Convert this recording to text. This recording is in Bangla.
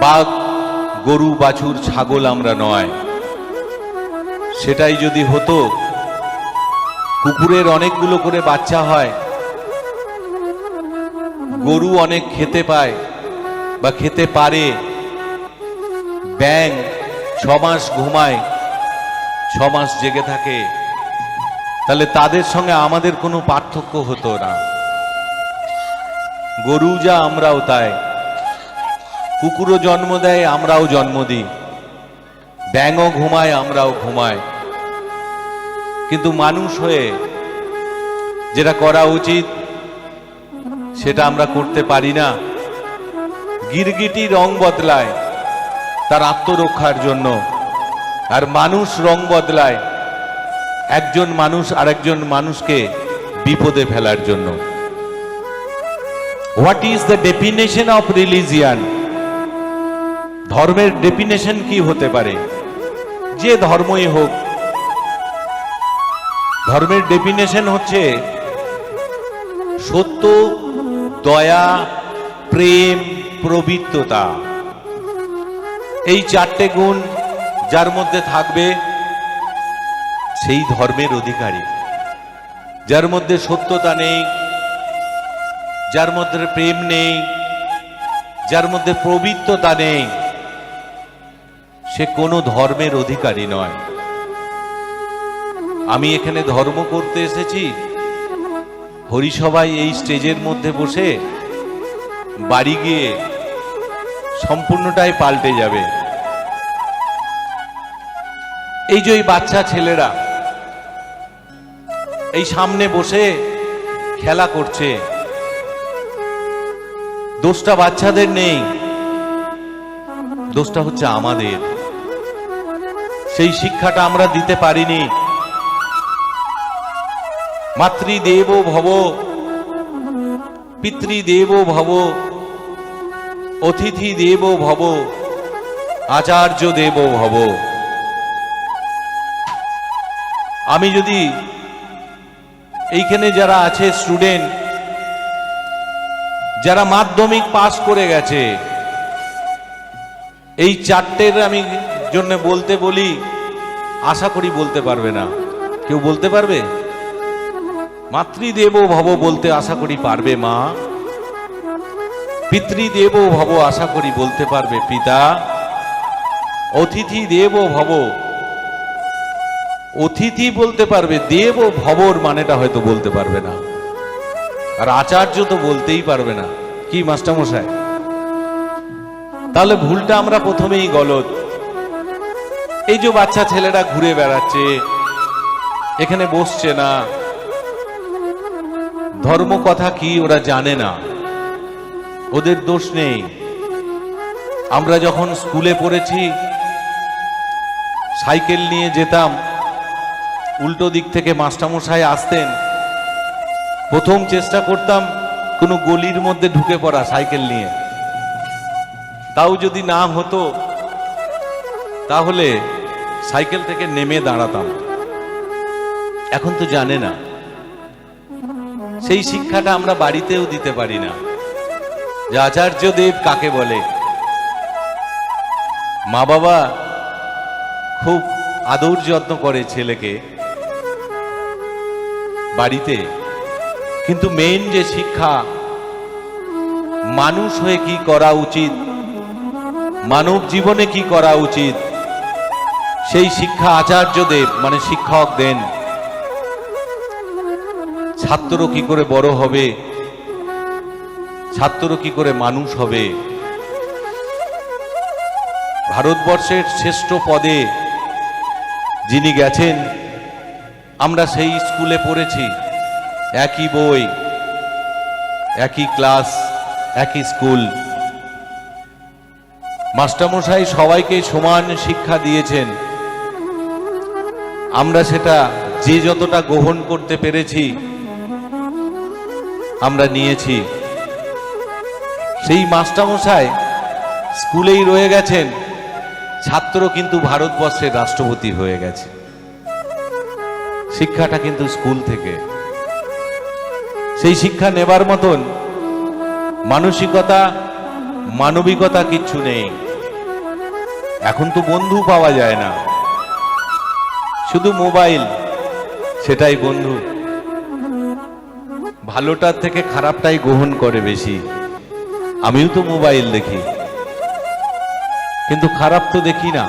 বাঘ, গরু, বাছুর, ছাগল আমরা নয়। সেটাই যদি হতো, কুকুরের অনেকগুলো করে বাচ্চা হয়, গরু অনেক খেতে পায় বা খেতে পারে, ব্যাঙ 6 মাস ঘুমায়, 6 মাস জেগে থাকে, তাহলে তাদের সঙ্গে আমাদের কোনো পার্থক্য হতো না। গরু যা আমরাও তাই, কুকুরও জন্ম দেয়, আমরাও জন্ম দিই, ব্যাঙও ঘুমায়, আমরাও ঘুমাই। কিন্তু মানুষ হয়ে যেটা করা উচিত সেটা আমরা করতে পারি না। গিরগিটি রং বদলায় তার আত্মরক্ষার জন্য, আর মানুষ রং বদলায় একজন মানুষ আরেকজন মানুষকে বিপদে ফেলার জন্য। What is the definition of religion? ধর্মের ডেফিনেশন কি হতে পারে? যে ধর্মই হোক, ধর্মের ডেফিনেশন হচ্ছে সত্য, দয়া, প্রেম, প্রবৃত্ততা। এই 4টে গুণ যার মধ্যে থাকবে সেই ধর্মের অধিকারী। যার মধ্যে সত্যতা নেই, যার মধ্যে প্রেম নেই, যার মধ্যে প্রবৃত্ততা নেই, সে কোনো ধর্মের অধিকারী নয়। আমি এখানে ধর্ম করতে এসেছি, হরিসভায় এই স্টেজের মধ্যে বসে বাড়ি গিয়ে সম্পূর্ণটাই পাল্টে যাবে। এই যে ওই বাচ্চা ছেলেরা এই সামনে বসে খেলা করছে, দোষটা বাচ্চাদের নেই, দোষটা হচ্ছে আমাদের। সেই শিক্ষাটা আমরা দিতে পারিনি। মাতৃদেব ভব, পিতৃদেব ভব, অতিথি দেব ভব, আচার্য দেব ভব। আমি যদি এইখানে যারা আছে স্টুডেন্ট, যারা মাধ্যমিক পাস করে গেছে, এই 4টের আমি জন্য বলতে বলি, আশা করি বলতে পারবে না। কেউ বলতে পারবে? মাতৃদেব ভব বলতে আশা করি পারবে মা। পিতৃদেব ভব আশা করি বলতে পারবে পিতা। অতিথি দেব ভব, অতিথি বলতে পারবে, দেব ভবর মানেটা হয়তো বলতে পারবে না। আর আচার্য তো বলতেই পারবে না। কি মাস্টারমশাই? তাহলে ভুলটা আমরা প্রথমেই গলত। এই যে বাচ্চা ছেলেরা ঘুরে বেড়াচ্ছে, এখানে বসছে না, ধর্ম কথা কি ওরা জানে না, ওদের দোষ নেই। আমরা যখন স্কুলে পড়েছি, সাইকেল নিয়ে যেতাম, উল্টো দিক থেকে মাস্টারমশাই আসতেন, প্রথম চেষ্টা করতাম কোনো গলির মধ্যে ঢুকে পড়া সাইকেল নিয়ে। তাও যদি না হতো তাহলে সাইকেল থেকে নেমে দাঁড়াতাম। এখন তো জানে না। সেই শিক্ষাটা আমরা বাড়িতেও দিতে পারি না যে আচার্য দেব কাকে বলে। মা বাবা খুব আদর যত্ন করে ছেলেকে বাড়িতে, কিন্তু মেইন যে শিক্ষা, মানুষ হয়ে কি করা উচিত, মানব জীবনে কি করা উচিত, সেই শিক্ষা আচার্যদেব মানে শিক্ষক দেন। ছাত্র কি করে বড় হবে, ছাত্র কি করে মানুষ হবে। ভারতবর্ষের শ্রেষ্ঠ পদে যিনি গেছেন, আমরা সেই স্কুলে পড়েছি, একই বই, একই ক্লাস, একই স্কুল। মাস্টারমশাই সবাইকে সমান শিক্ষা দিয়েছেন। আমরা সেটা যে যতটা গ্রহণ করতে পেরেছি আমরা নিয়েছি। সেই মাস্টারমশাই স্কুলেই রয়ে গেছেন, ছাত্র কিন্তু ভারতবর্ষের রাষ্ট্রপতি হয়ে গেছে। শিক্ষাটা কিন্তু স্কুল থেকে। সেই শিক্ষা নেবার মতন মানসিকতা, মানবিকতা কিচ্ছু নেই। এখন তো বন্ধু পাওয়া যায় না, শুধু মোবাইল, সেটাই বন্ধু। ভালোটার থেকে খারাপটাই গ্রহণ করে বেশি। আমিও তো মোবাইল দেখি, কিন্তু খারাপ তো দেখি না।